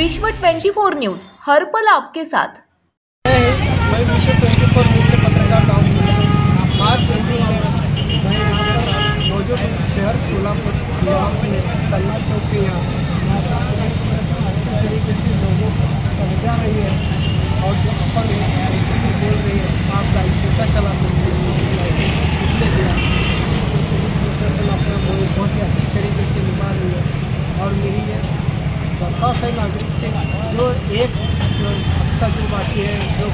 विश्व 24 न्यूज हर पल आपके साथ। मैं विश्व 24 न्यूज के पत्रकार हूँ। मार्च 18 मैं यहाँ पर मौजूद शहर सोलापुर यहाँ पे कन्ना चौक के यहाँ तरीके से लोगों को समझा रही है और जो अपन बोल रही है आप गाड़ी कैसा चला सकते हैं अपना बहुत ही अच्छी तरीके से निभा रही है। और मेरी ये दरख्वास्त है नागरिक से, जो एक हफ्ता जो बाकी है, जो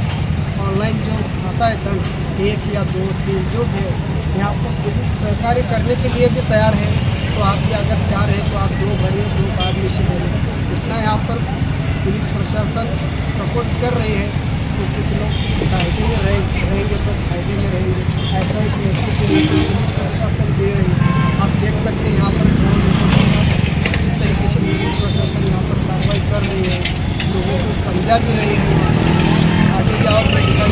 ऑनलाइन जो आता है दंड 1 या 2 3 जो भी है, यहाँ पर पुलिस सहकारी करने के लिए भी तैयार है। तो आप भी अगर चाह रहे हैं तो आप 2 भरिए 2 बाद में से बोलें, इतना यहाँ पर पुलिस प्रशासन सपोर्ट कर रही है। तो कुछ लोग फायदे में रहेंगे तो फायदे में रहेंगे, ऐसा एक व्यक्ति के लिए पुलिस प्रशासन दे रही है। आप देख सकते हैं यहाँ पर इस तरीके से पुलिस प्रशासन यहाँ पर कार्रवाई कर रही है, लोगों को समझा भी रही है। आगे जाओ मेडिकल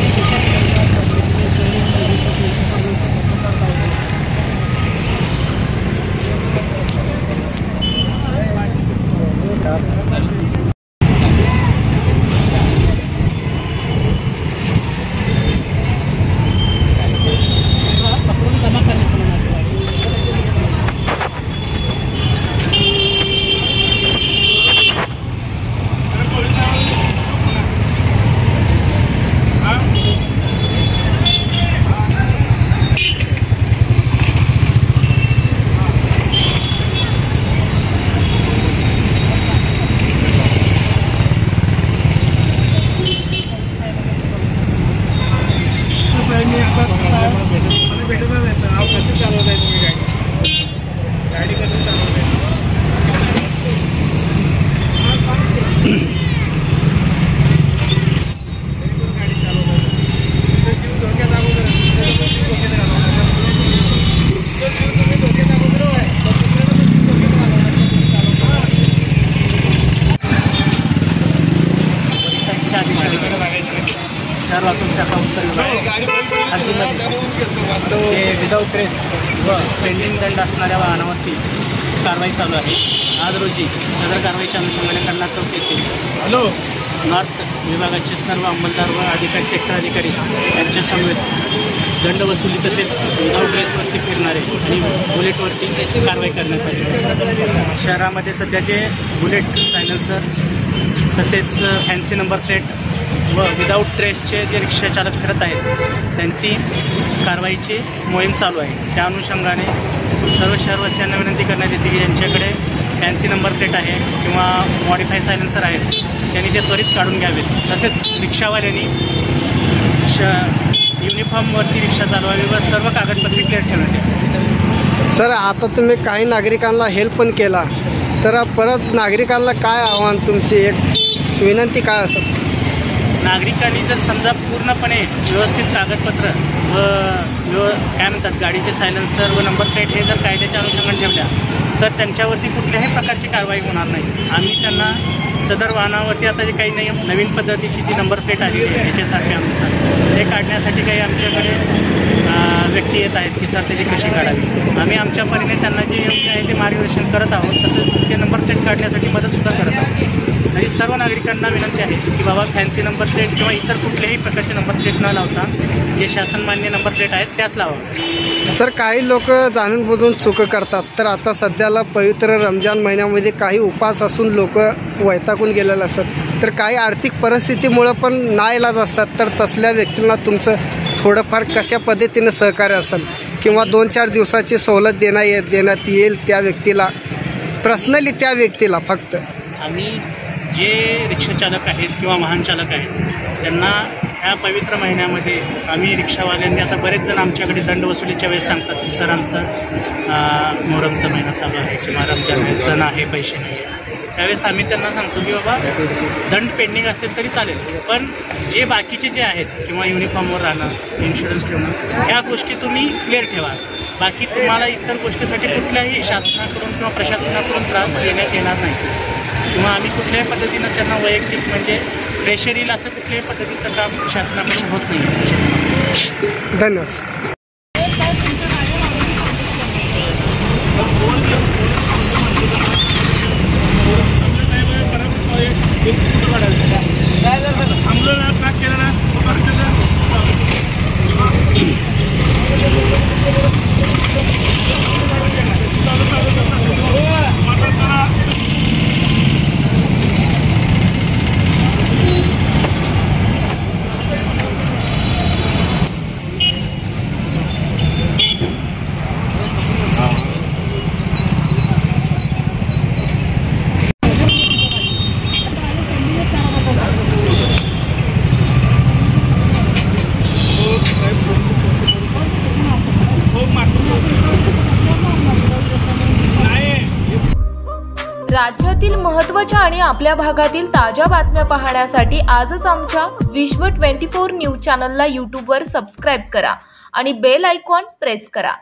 भेटून आप कसं चालवत आहे तुम्ही गाडी कसं चालवत आहे? गाडी चालवत आहे जीव धोक्यात अगोदर तुम्ही धोक्यात अगोदर आहे शहर वाहतूक शाखा उत्तर जे विदाऊट रेस व पेंडिंग दंड असणाऱ्या वाहनावरती कारवाई चालू आहे। आज रोजी सदर कारवाईच्या अनुषंगाने कन्ना चौक येथे नॉर्थ विभागाचे सर्व अंमलदार व अधिकारी सेक्टर अधिकारी यांच्या समवेत दंड वसुली तसेच विदाऊट रेसवरती फिरणारे आणि बुलेटवरती कारवाई करण्यात आली। शहरामध्ये सध्या जे बुलेट सायलेन्सर तसेच फॅन्सी नंबर प्लेट व विदाऊट ट्रेसचे जे रिक्षा चालक फिरत आहेत त्यांची कारवाईची मोहीम चालू आहे। त्या अनुषंगाने सर्व शहरवासियांना विनंती करण्यात येते की ज्यांच्याकडे फॅन्सी नंबर प्लेट आहे किंवा मॉडिफाय सायलेन्सर आहेत त्यांनी ते त्वरित काढून घ्यावेत। तसेच रिक्षावाल्यांनी युनिफॉर्मवरती रिक्षा चालवावी व सर्व कागदपत्रे क्लिअर ठेवण्यात यावी। सर, आता तुम्ही काही नागरिकांना हेल्प पण केला, तर परत नागरिकांना काय आव्हान, तुमची एक विनंती काय असेल? नागरिकांनी जर समजा पूर्णपणे व्यवस्थित कागदपत्र व काय म्हणतात गाडीचे सायलेन्सर व नंबर प्लेट हे जर कायद्याच्या अनुषंगाने ठेवल्या तर त्यांच्यावरती कुठल्याही प्रकारची कारवाई होणार नाही। आम्ही त्यांना सदर वाहनावरती आता जे काही नवीन पद्धतीची जी नंबर प्लेट आली आहे त्याच्यासारख्यानुसार हे काढण्यासाठी काही आमच्याकडे व्यक्ती येत आहेत की सर त्याची कशी काढावी। आम्ही आमच्या परीने त्यांना जे योग्य आहे ते मार्गदर्शन करत आहोत, तसेच ते नंबर प्लेट काढण्यासाठी मदतसुद्धा करत आहोत। आणि सर्व नागरिकांना विनंती आहे की बाबा फॅन्सी नंबर प्लेट किंवा इतर कुठल्याही प्रकारचे नंबर प्लेट न लावता जे शासनमान्य नंबर प्लेट आहेत त्याच लावा। सर, काही लोक जाणून बुजून चूक करतात, तर आता सध्याला पवित्र रमजान महिन्यामध्ये काही उपवास असून लोक वैतागून गेलेले असतात, तर काही आर्थिक परिस्थितीमुळे पण नाईलाज असतात, तर तसल्या व्यक्तींना तुमचं थोडंफार कशा पद्धतीनं सहकार्य असेल किंवा 2-4 दिवसाची सवलत देण्यात येईल त्या व्यक्तीला, पर्सनली त्या व्यक्तीला फक्त? आम्ही जे रिक्षाचालक आहेत किंवा वाहन चालक आहेत त्यांना ह्या पवित्र महिन्यामध्ये आम्ही रिक्षावाल्यांनी आता बरेच जण आमच्याकडे दंड वसुलीच्या वेळेस सांगतात की सर आमचा मोहरमचा महिना चालू आहे किंवा रमजान सण आहे, पैसे नाही आहे, त्यावेळेस आम्ही त्यांना सांगतो की बाबा दंड पेंडिंग असेल तरी चालेल, पण जे बाकीचे जे आहेत किंवा युनिफॉर्मवर राहणं, इन्शुरन्स ठेवणं, ह्या गोष्टी तुम्ही क्लिअर ठेवा। बाकी तुम्हाला इतर गोष्टीसाठी कुठल्याही शासनाकडून किंवा प्रशासनाकडून त्रास देण्यात येणार नाही किंवा आम्ही कुठल्याही पद्धतीनं त्यांना वैयक्तिक म्हणजे प्रेशर येईल असं कुठल्याही पद्धतीचं काम शासनाकडून होत नाही। धन्यवाद। साहेब थांबलं ना पॅक केलं ना राज्यातील महत्त्वाच्या आणि आपल्या भागातील ताज्या बातम्या पाहण्यासाठी आजच आमच्या विश्व 24 न्यूज चॅनलला यूट्यूबवर सबस्क्राईब करा आणि बेल आयकॉन प्रेस करा.